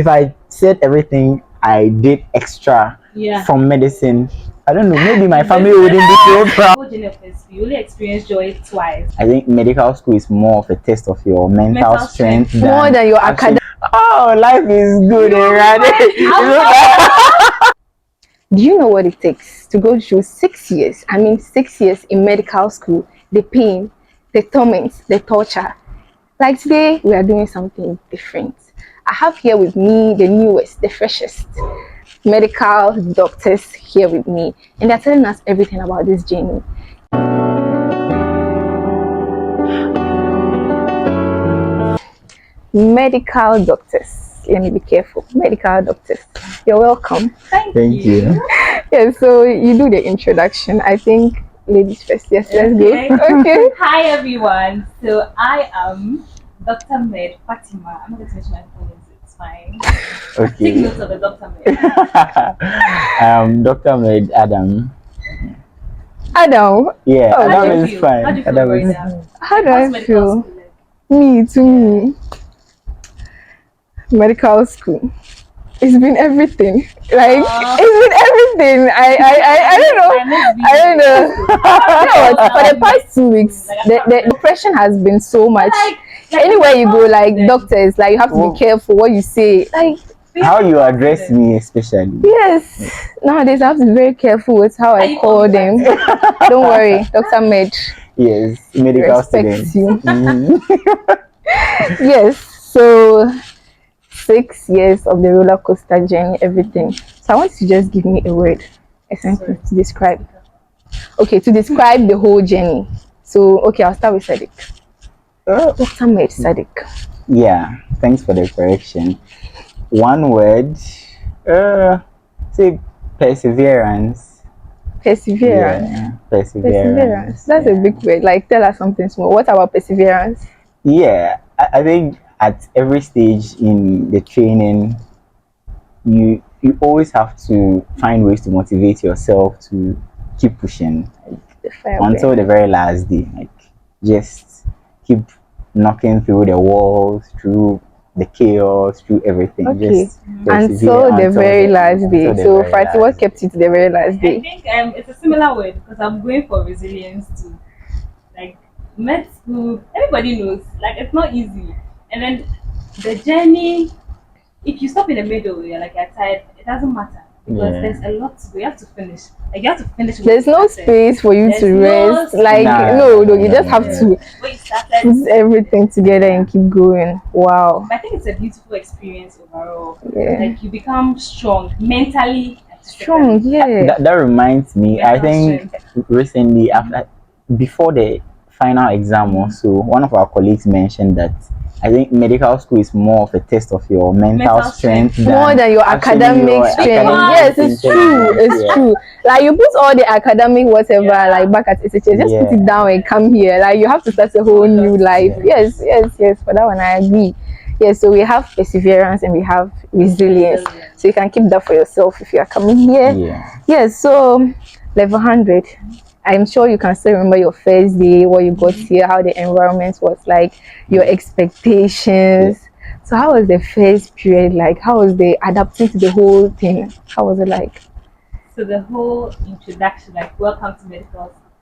If I said everything I did extra from medicine, I don't know, maybe my family wouldn't be so proud. You only experience joy twice. I think medical school is more of a test of your mental strength more than your academic. Oh, life is good, right? Do you know what it takes to go through 6 years? I mean, 6 years in medical school, the pain, the torment, the torture. Like today, we are doing something different. I have here with me the newest, the freshest medical doctors here with me, and they're telling us everything about this journey. Medical doctors. Let me be careful. Medical doctors. You're welcome. Thank you. Yeah, so you do the introduction. I think ladies first. Yes, let's go. Okay. Hi everyone. So I am Dr. Med Fatima. I'm not going to mention my full name, so it's fine. Okay. Take notes of the Dr. Med. Dr. Med Adam. Adam. Yeah, Oh, Adam is fine. How do you feel Adam right is now? How do How's I medical feel? school like? Me, to me. Medical school. It's been everything. Like it's been everything. I don't know. I don't know. You know what? For the past 2 weeks, the depression has been so much. Anywhere you go, like doctors, like you have to be careful what you say. Like how you address me, especially. yes. Nowadays I have to be very careful with how I call them. Don't worry, Dr. Med. Yes, medical Respect student. you. Yes. So 6 years of the roller coaster journey, everything. So I want you to just give me a word, a sentence to describe. Okay, to describe the whole journey. So, okay, I'll start with Sadiq. Dr. Med Sadiq. Yeah, thanks for the correction. One word, say perseverance. Perseverance. Yeah, perseverance. That's a big word. Like, tell us something small. What about perseverance? Yeah, I think at every stage in the training, you always have to find ways to motivate yourself to keep pushing until the very last day. Like just keep knocking through the walls, through the chaos, through everything. Okay. Just until the very last day. So, Fati, what kept you to the very last day? I think it's a similar word because I'm going for resilience too. Like med school, everybody knows, like it's not easy. And then the journey, if you stop in the middle, you're tired, it doesn't matter. Because there's a lot to go. You have to finish. Like you have to finish. There's no space for you to rest. Like no, you just have to put everything together and keep going. Wow. But I think it's a beautiful experience overall. Yeah. Like you become strong mentally. Strong, yeah. That reminds me. I think recently, before the final exam, also one of our colleagues mentioned that I think medical school is more of a test of your mental strength more than your academic strength. Yes, it's true. It's true. Like you put all the academic whatever like back at SHS, just put it down and come here. Like you have to start a whole new life. Yes. For that one, I agree. Yes, so we have perseverance and we have resilience. So you can keep that for yourself if you are coming here. Yes, so level 100. I'm sure you can still remember your first day, what you got here, how the environment was like, your expectations. So how was the first period like? How was the adapting to the whole thing? How was it like? So the whole introduction, like welcome to medical school.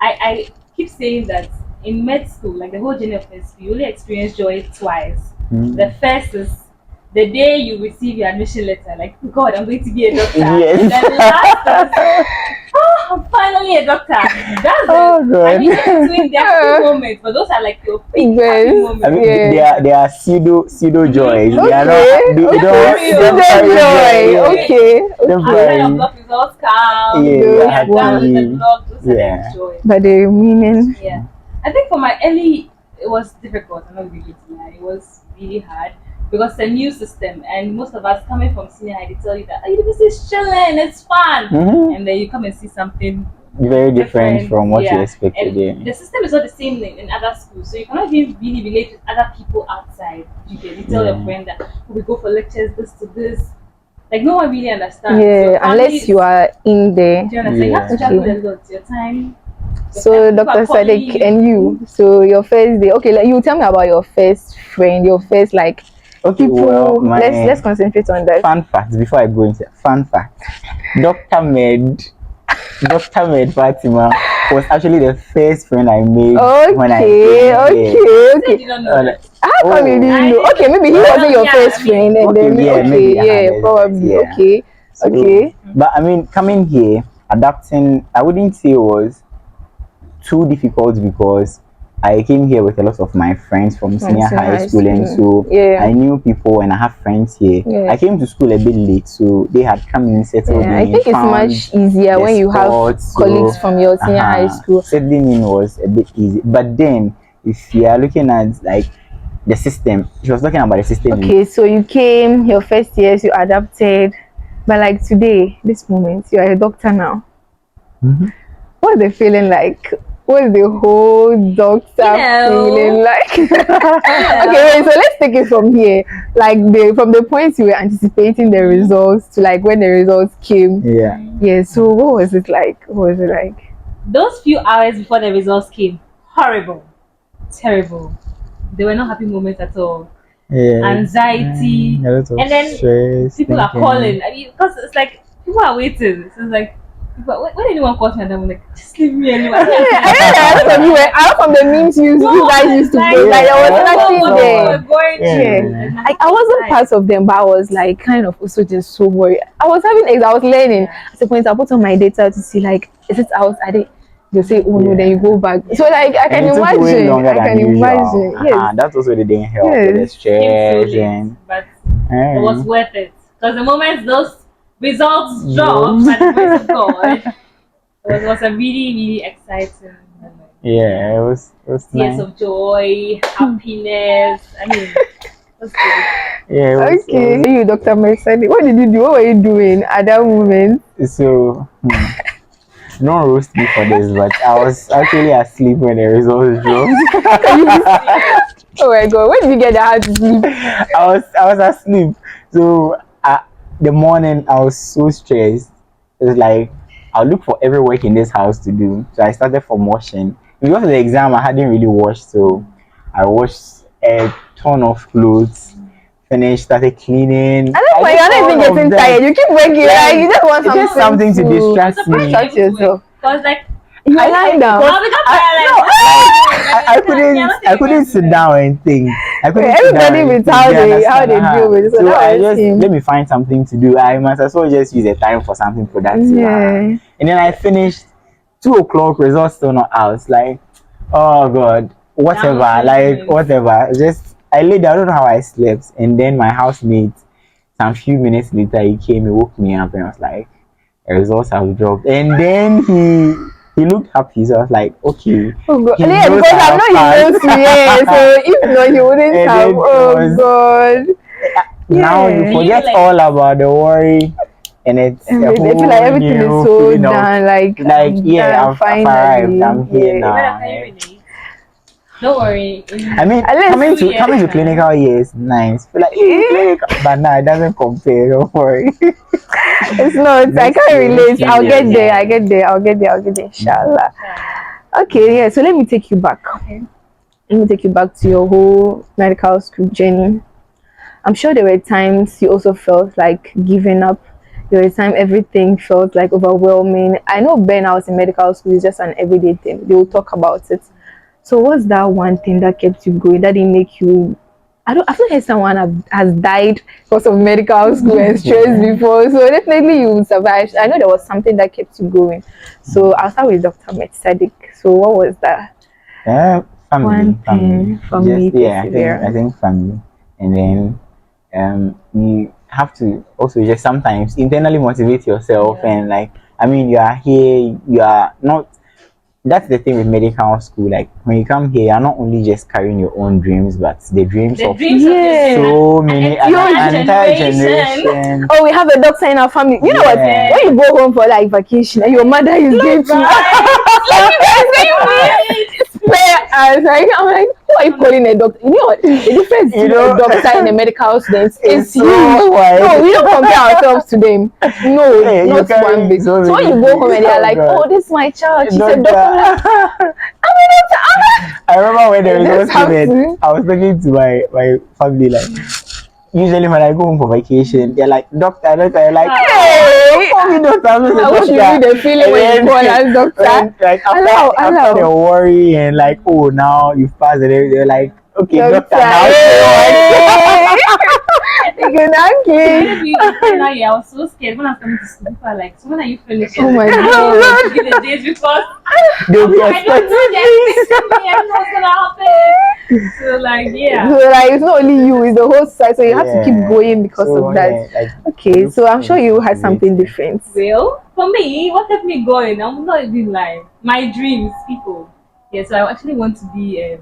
I keep saying that in med school, like the whole journey of med school, you only experience joy twice. The first is the day you receive your admission letter, like God, I'm going to be a doctor. And then the last is, I'm finally a doctor. That's God. I mean, between there are few moments, but those are like your big happy moments. I mean, they are pseudo joys. Okay. They are not pseudo joy. Okay. After block results come, we are done with the block. Those are like joy. But the meaning. Yeah, I think for my early, it was difficult. I'm not really to lie. It was really hard. Because it's a new system, and most of us coming from senior high, they tell you that university is chilling, it's fun, and then you come and see something very different from what you expected. The system is not the same in other schools, so you cannot even really relate with other people outside. You tell your friend that we go for lectures, this to this. Like no one really understands. Yeah, unless you are in there. Do you understand? You have to travel a lot. Your time. So Dr. Sadiq and you. So your first day. Okay, like you tell me about your first friend, your first like Okay, people. well, Let's concentrate on that. Fun facts before I go into fun fact. Dr. Med, Dr. Med Fatima was actually the first friend I made when I came Okay. How come you didn't know? Okay, maybe he wasn't your first friend, and then probably. Yeah. Okay. But I mean, coming here, adapting, I wouldn't say it was too difficult because I came here with a lot of my friends from senior high school, and so I knew people and I have friends here. I came to school a bit late, so they had come in, settled in. I think it's much easier when you have colleagues from your senior high school. Settling in was a bit easy, but then if you are looking at like the system, she was talking about the system. Okay, so you came your first years, you adapted, but like today, this moment, you are a doctor now. What's the feeling like? What's the whole doctor feeling like? Okay, wait, so let's take it from here. Like from the point you were anticipating the results to like when the results came. Yeah. So what was it like? What was it like? Those few hours before the results came, horrible, terrible. There were no happy moments at all. Anxiety, and then stress, people are calling. I mean, because it's like people are waiting. So it's like, when anyone calls me, and I'm like, just leave me alone. I from the memes you guys used to play. Like there was nothing there. I wasn't part of them, but I was like kind of also just so worried. I was learning. At the point, I put on my data to see like, is it out? They say, oh no, then you go back. So like I can imagine. Yes. That also didn't help with the stress, but it was worth it because the moment those results dropped, by the grace of God, it was a really, really exciting moment. Yeah, it was tears of joy, happiness. I mean, it was good. Yeah. Okay. You, Dr. Mercedes, what did you do? What were you doing at that moment? So. Don't roast me for this, but I was actually asleep when the results dropped. Oh my god, when did you get the hard to sleep? I was asleep. So the morning I was so stressed. It's like I'll look for every work in this house to do. So I started from washing. Because of the exam I hadn't really washed, so I washed a ton of clothes. Finished, started cleaning. I don't know, you're not even getting tired. You keep working, like you just want something to distract me. Distract yourself. Because like you lying down. I couldn't sit down and think. Everybody with how they deal with it. So let me find something to do. I might as well just use the time for something productive. And then I finished 2 o'clock, results still not out. Like, oh god, whatever. Just I laid down, I don't know how I slept, and then my housemate, some few minutes later, he came, he woke me up, and I was like, the results have dropped. And then he looked happy, so I was like, okay. Oh god, yeah, because I know he knows me, so if not, he wouldn't have. Oh god. Now you forget all about the worry, and it's I feel like everything is so done. Like I've arrived. I'm here now. Don't worry. I mean, coming to clinical year is nice. But but now it doesn't compare. Don't worry. It's not. I can't relate. I'll get there. Inshallah. Okay, yeah. So let me take you back. Let me take you back to your whole medical school journey. I'm sure there were times you also felt like giving up. There were times everything felt like overwhelming. I know burnout in medical school is just an everyday thing. They will talk about it. So what's that one thing that kept you going? That didn't make you... I've not heard someone has died because of medical school and stress before. So definitely you survived. I know there was something that kept you going. So I'll start with Dr. Mercedes. So what was that? Family. I think family. And then you have to also just sometimes internally motivate yourself. And like, I mean, you are here, you are not... That's the thing with medical school. Like when you come here, you're not only just carrying your own dreams, but the dreams of so many entire generation. Oh, we have a doctor in our family. You know what? When you go home for like vacation and your mother is going to I'm like, who are you calling a doctor? You know what? The difference between a doctor and a medical student is huge. No, we don't compare ourselves to them. No, not one bit. So when you go home and they're like, oh, this is my child. She's a doctor. I remember when the results came in, I was talking to my family like, usually when I go home for vacation, they're like, doctor, doctor. You're like, hey, call me doctor. I wish you knew the feeling when you call us doctor. Like after the worry and like, oh, now you've passed it, they're like, okay, doctor, now Maybe final year, I was so scared when I was coming to school. People are like, so when are you finishing? Oh my God! Give the days because they'll be I don't know the expecting me. I don't know what's gonna happen. So like, yeah. So like it's not only you, it's the whole society. So you have to keep going because of that. Yeah, like, okay, so I'm sure you had something different. Well, for me, what kept me going? I'm not even lying. My dreams, people. Yeah, so I actually want to be.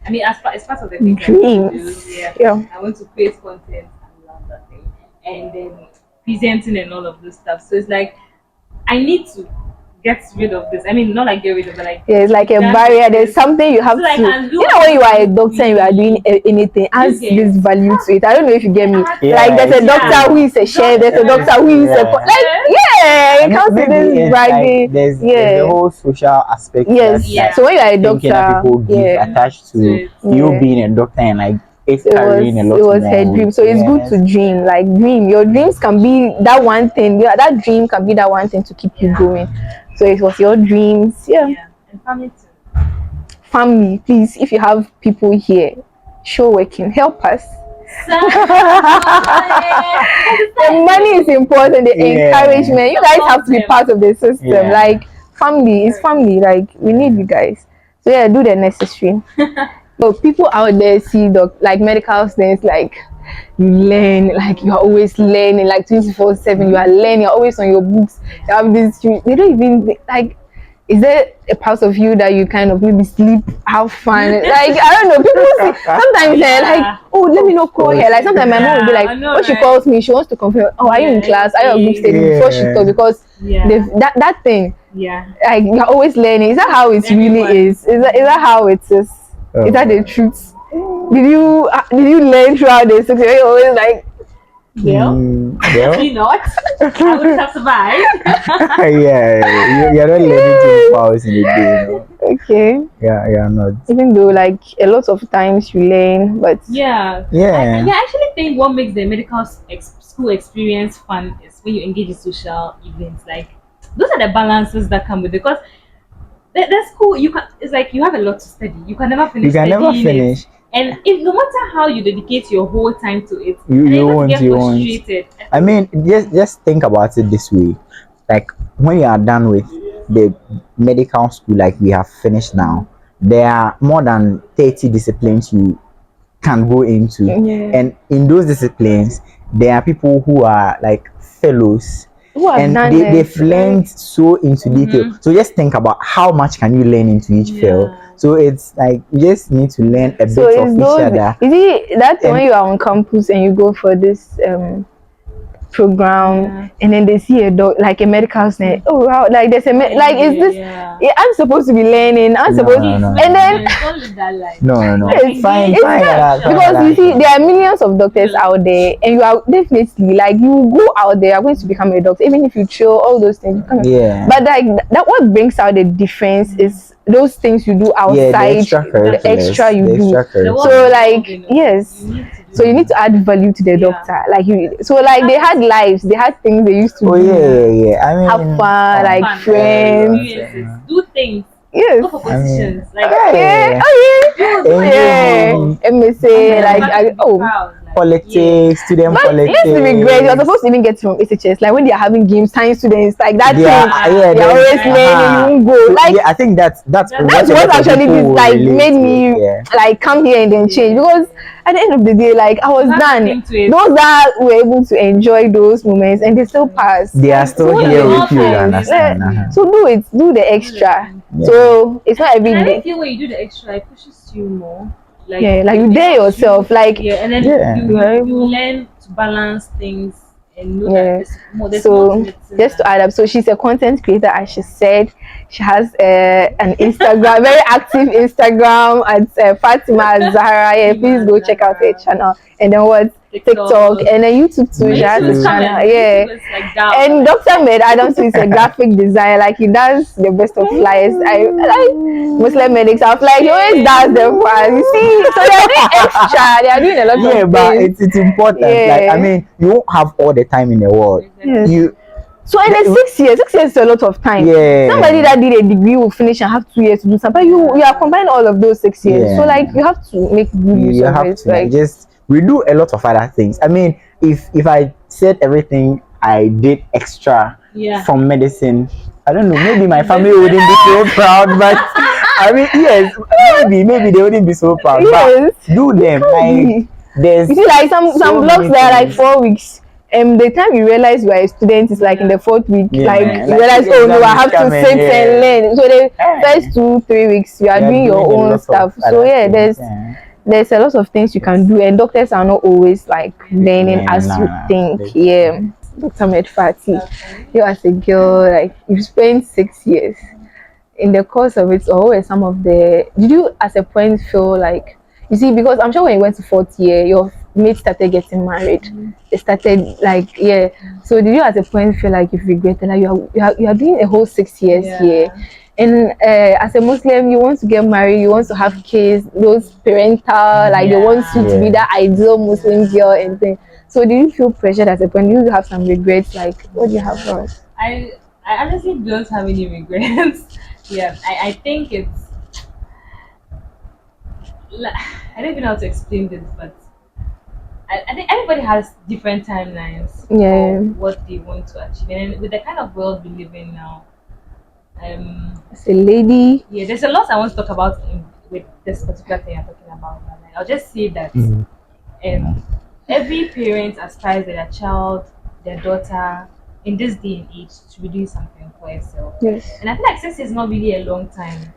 I mean, as part of the things I want to do, yeah, I want to create content. I love that thing, and then presenting and all of this stuff. So it's like I need to get rid of this. I mean, not like get rid of, but like it's like a barrier. There's something you have so to. You know, when you are a doctor and you are doing anything, adds this value to it. I don't know if you get me. Like there's a doctor who is a chef. There's a doctor who is a it comes with this bragging. There's the whole social aspect. Yes. So when you are a doctor, people give attached to you being a doctor and like. It was her dream, so it's good to dream. Like dream, your dreams can be that one thing. Yeah, that dream can be that one thing to keep you going. So it was your dreams, and family too. Family, please, if you have people here, show working, help us. The money is important. The encouragement. You guys have to be part of the system. Like family is family. Like we need you guys. So yeah, do the necessary. But people out there see like medical things like you learn, like you're always learning, like 24/7. You are learning. You're always on your books. You have this. They don't even like. Is there a part of you that you kind of maybe sleep, have fun? Like I don't know. People say, sometimes they're like, oh, let me not call her. Like sometimes my mom will be like, when she calls me, she wants to confirm. Oh, are you in class? Are you a group study before she talk? Because that thing. Yeah. Like you're always learning. Is that how it really is? Is that how it is? Is that the truth? Did you learn throughout this? So you're always like, definitely not. I would have survived. You're not learning 2 hours in a day, you know? Okay. Yeah, you're not. Even though like a lot of times you learn, but I actually think what makes the medical school experience fun is when you engage in social events. Like those are the balances that come with it, because the school it's like you have a lot to study. You can never finish. It. And if no matter how you dedicate your whole time to it, you won't. I mean, just think about it this way: like when you are done with the medical school, like we have finished now, there are more than 30 disciplines you can go into, and in those disciplines, there are people who are like fellows. And they've learned so into detail. So just think about how much can you learn into each field. So it's like you just need to learn a bit of each other. You see, that's when you are on campus and you go for this program and then they see a dog like a medical student. Oh wow, like there's like is this I'm supposed to be learning, I'm supposed to and then no it's fine because you see there are millions of doctors out there and you are definitely like you go out there, you're going to become a doctor even if you chill all those things but like that what brings out the difference is those things you do outside, the extra you do. So like so you need to add value to the doctor. Like so like they had lives, they had things they used to do. I mean, have fun, like friends, do things. Yes. Go for positions. Like MSA, like politics, student politics. Let's be great. You're supposed to even get from SHS, like when they're having games, science students, like that thing. They're always learning, you won't go. Like I think that's what actually this like made me like come here and then change, because at the end of the day, like I was done. Those that were able to enjoy those moments and they still pass. They are still here with you, you understand? So do the extra. So it's not every day. I feel when you do the extra, it pushes you more. Like you dare yourself, like and then you learn to balance things and know that there's so just to add up, so she's a content creator, as she said. She has an Instagram, very active Instagram at Fatima Zahra. Yeah, please go check out her channel. And then what? TikTok, and then YouTube too. She has his channel. Yeah. And Dr. Med Adams is a graphic designer. Like he does the best of flyers. I like Muslim medics. I was like, he always does them for us. You see, so they're doing extra. They are doing a lot of Yeah, but things. it's important. Like Yeah. I mean, you won't have all the time in the world. Yes. You So in the 6 years, 6 years is a lot of time. Yeah. Somebody that did a degree will finish and have 2 years to do something. You are combining all of those 6 years. Yeah. So like you have to make good use you of have it. to like just we do a lot of other things. I mean, if I said everything I did extra from medicine, I don't know, maybe my family wouldn't be so proud, but I mean, yes, maybe they wouldn't be so proud. Yes. But do them. Like there's you see, like some so blocks many that are like things. 4 weeks. The time you realize you are a student is like in the 4th week. Yeah, like man. you Like, realize, oh no, I exam have is to coming, sit yeah. and learn. So the Yeah. first 2-3 weeks you are You're doing your doing a own lot of stuff. So other yeah, things, there's a lot of things you can do, and doctors are not always like learning as you think. Yeah. Dr. Medfati, you as a girl, like you spent 6 years. In the course of it, or what were some of the did you at a point feel like, you see, because I'm sure when you went to 4th year your mates started getting married, they started like, yeah, so did you at a point feel like you've regretted that you are doing a whole 6 years here, and as a Muslim you want to get married, you want to have kids, those parental, like they want you to be that ideal Muslim girl and thing. So did you feel pressured at a point? Do you have some regrets? Like, what do you have for us? I honestly don't have any regrets. I think it's I don't even know how to explain this, but I think everybody has different timelines Yeah. for what they want to achieve, and with the kind of world we live in now, As a lady, yeah, there's a lot I want to talk about with this particular thing I'm talking about. But like, I'll just say that every parent aspires that their child, their daughter, in this day and age, to be doing something for herself. yes. And I feel like 6 years is not really a long time.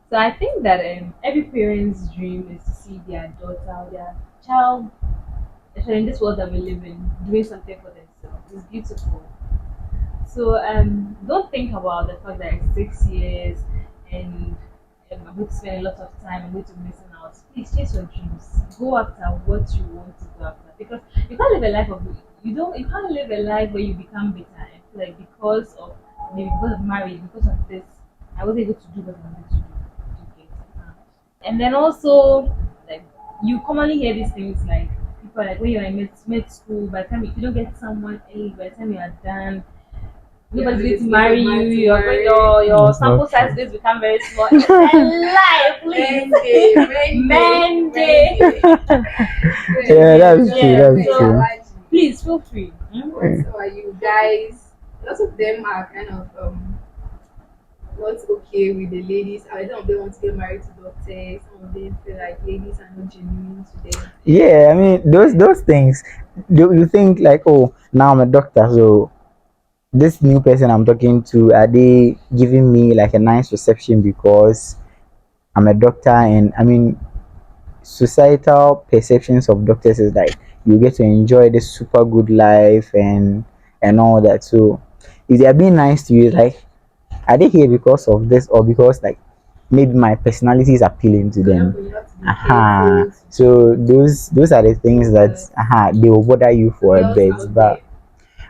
So I think that every parent's dream is to see their daughter or their child, especially in this world that we live in, doing something for themselves. It's beautiful. So don't think about the fact that it's 6 years and I'm going to spend a lot of time. I'm going to miss out. Please chase your dreams. Go after what you want to go after, because you can't live a life of you can't live a life where you become bitter and feel like because of maybe because of marriage, because of this, I was able to do what I wanted to do. Okay. And then also, like, you commonly hear these things like people are like, when you're in mid school, by the time if you don't get someone early, by the time you are done, nobody's going to marry you. Your sample size is going to become very small. It's a lie, please. Monday. Yeah, that's true. Yeah, That's so true. please feel free. So are you guys? Lots of them are kind of not okay with the ladies. Some of them want to get married to doctors. Some of them feel like ladies are not genuine to them. Yeah, I mean those things. Do you think like, oh, now I'm a doctor, so this new person I'm talking to, are they giving me like a nice reception because I'm a doctor? And I mean, societal perceptions of doctors is like you get to enjoy this super good life and all that. So if they are being nice to you, like, are they here because of this or because like maybe my personality is appealing to them? You have to be Uh-huh. careful. So those are the things that they will bother you for a Girls bit. out But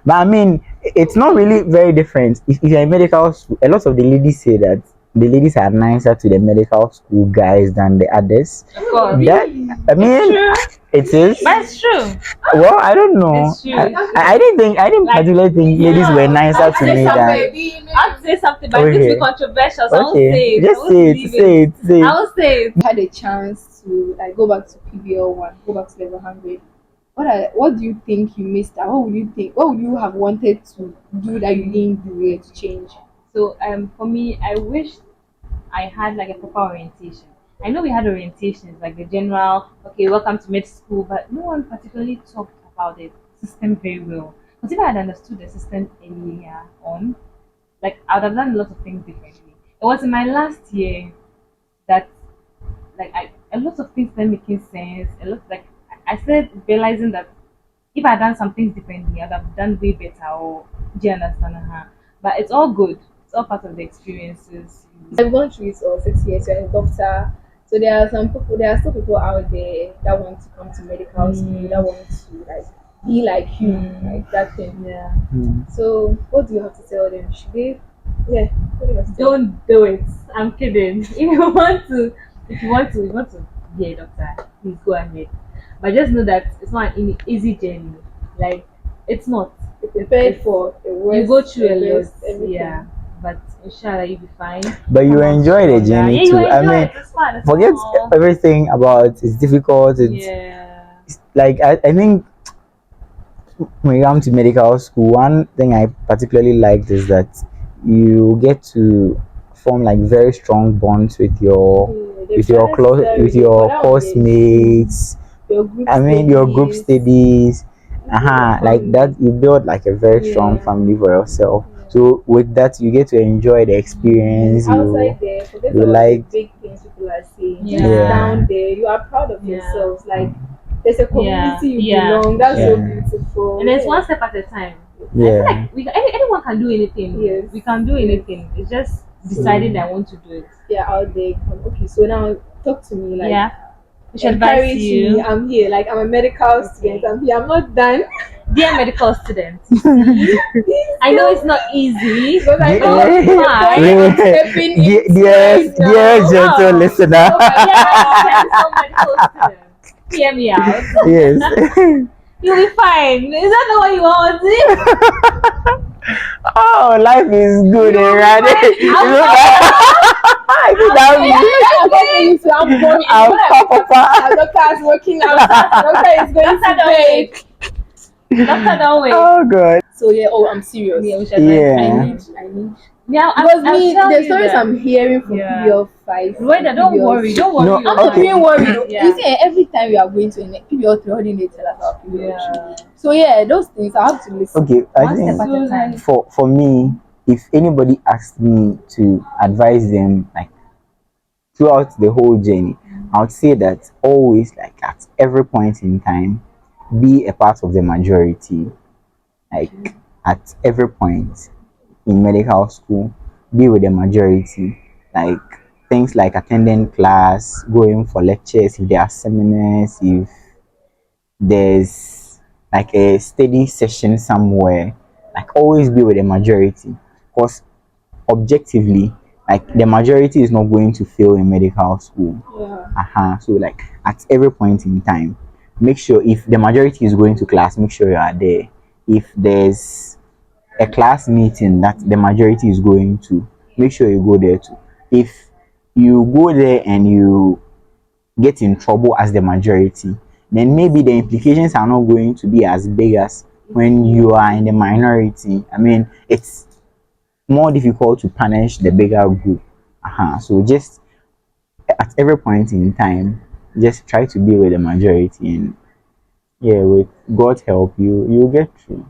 there. I mean, it's not really very different. If you're in medical school, a lot of the ladies say that the ladies are nicer to the medical school guys than the others. Of course. That I mean, True. it is. But it's true. Well, I don't know. It's true. I didn't Like, particularly think ladies were nicer to me than. I'll say something, but it's going to be controversial, so I won't say Okay, it. just I won't say it. believe Say it. Say I it. will say it. Had a chance to like go back to PBL 1, go back to level 100. What do you think you missed out? What would you think? What would you have wanted to do that you didn't do it to change? So for me, I wish I had like a proper orientation. I know we had orientations, like the general, okay, welcome to med school, but no one particularly talked about the system very well. Because if I had understood the system earlier on, like I would have done a lot of things differently. It was in my last year that like a lot of things started making sense. A lot like I started realizing that if I had done some things differently, I'd have done way better. Or do you understand? But it's all good. It's all part of the experiences. I've gone through it all 6 years. You're a doctor. So there are some people. There are still people out there that want to come to medical school. That want to like be like you, like that thing. Yeah. So what do you have to tell them? Should they? Yeah. What do you have to tell them? Don't do it. I'm kidding. If you want to be a doctor, please go ahead. But just know that it's not an easy journey. Like it's not. Be prepared for the worst. You go through a the lot. best, everything. Yeah. But inshallah you'll be fine. But you Come out enjoy the stronger. journey Yeah, you too. enjoy I mean, it. It's fun. It's forget fun. everything about it's difficult. Yeah. It's like I think when you come to medical school, one thing I particularly liked is that you get to form like very strong bonds with your The with your brothers close sister, with the your brother course of mates. your group I mean your group studies, studies. Like that you build like a very strong yeah. family for yourself. Yeah. So with that you get to enjoy the experience. Outside there, forget You about like the big things people are saying. Yeah. Just down there, you are proud of Yeah. yourselves. Like there's a community you Yeah. belong. That's so Yeah. beautiful. And it's Yeah. one step at a time. I feel Yeah. like anyone can do anything. Yes. We can do anything. It's just deciding that I want to do it. Yeah, out there. Okay, so now talk to me. Like Yeah. We should advise encourage you. me. I'm here. Like I'm a medical student. I'm here. I'm not done. Dear medical students, I know it's not easy. Because I know Why? I'm stepping into right now. Dear gentle Oh. listener. Dear medical students, hear me out. Yes. You'll be fine. Is that not what you want? Oh, life is good and right. Our doctor is working out. Doctor is going to bed. Doctor, don't wait. Oh God. So yeah, I'm serious. Yeah, we should Yeah. I need. Yeah, Because me, tell the you stories that. I'm hearing from Yeah. PBL 5. Rwanda, don't worry. Don't worry. No, you're I'm not fine. being worried. Yeah. You see, every time we are going to a PBL 3, how do they tell us about PBL 3? Yeah. So yeah, those things I have to listen. Okay, I One step think at a time. for me, if anybody asked me to advise them like throughout the whole journey, I would say that always like at every point in time, be a part of the majority. Like at every point in medical school, be with the majority. Like things like attending class, going for lectures, if there are seminars, if there's like a study session somewhere, like always be with the majority. Because objectively, like the majority is not going to fail in medical school. Yeah. So like at every point in time, make sure if the majority is going to class, make sure you are there. If there's a class meeting that the majority is going to, make sure you go there too. If you go there and you get in trouble as the majority, then maybe the implications are not going to be as big as when you are in the minority. I mean, it's more difficult to punish the bigger group. So just at every point in time, just try to be with the majority, and yeah, with God's help, you'll get through.